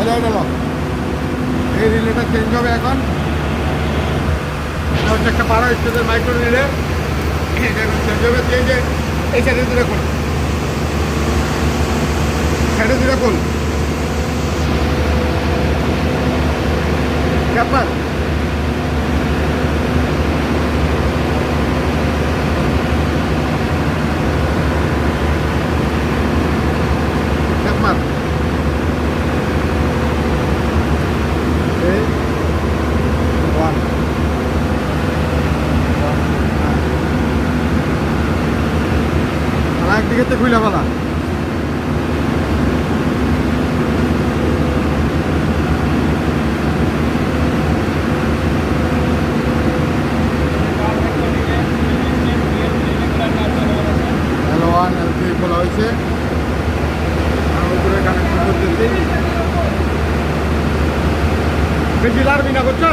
Light হলো, এই রিলেটা change হবে এখন। এটা হচ্ছে একটা 12 স্টেজের মাইক্রো রিলে, এটা এখন চেঞ্জ হবে। চেঞ্জে এই সাইডে দুটো খোল, সাইডে দুটো খোল আপনার। আপনার একদিকে তো খুলে ফেলা। L1 L3 খোলা হয়েছে, উপরে কানেকশন করতেছি। বেশি লাড়বি না করছো?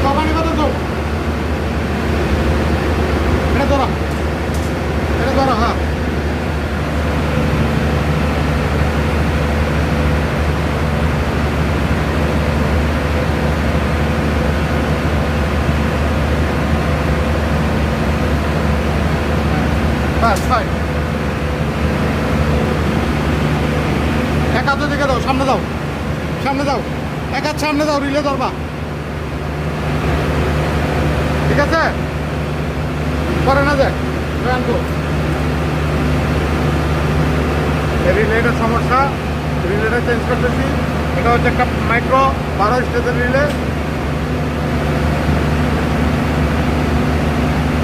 কমানি কত তো এটা ধরো, এটা ধরো। হ্যাঁ বাস ফাইন। এক হাত দিকে দাও, সামনে দাও, সামনে দাও, এক হাত সামনে দাও, রিলে ধরবা। ঠিক আছে, করে না যাক আনতো। রিলেটার সমস্যা, রিলেটা চেঞ্জ করতেছি। এটা হচ্ছে একটা মাইক্রো 12 স্টেজের রিলে।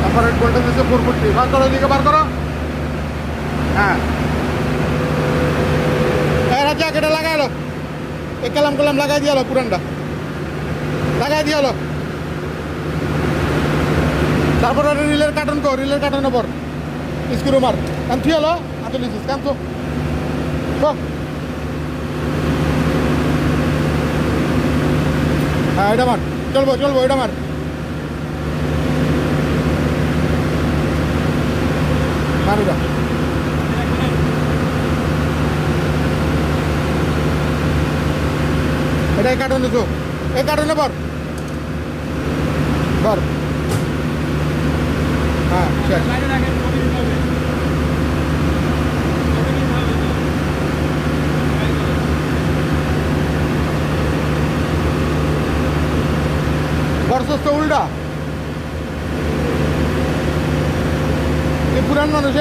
তারপরে গোল্ডেন দিচ্ছে 440। বার করো, এদিকে বার করো। হ্যাঁ রাজা এটা লাগাইলো, এই কালাম কালাম লাগাই দিয়ালো, পুরানটা লাগাই দিয়ালো। তারপরে রিলের কার্টন কো, রিলের কার্টনের পর স্ক্রু মার কান থুই হলো আতো লিছিস কান তো হ্যাঁ এটা মার, চলবো চলবো, এটা মার। মার এটা, এটা এই কার্টনে তো, এই কার্টনে পর পর। হ্যাঁ শেষ। বর্ষস্থ উল্টা, এই পুরান মানুষ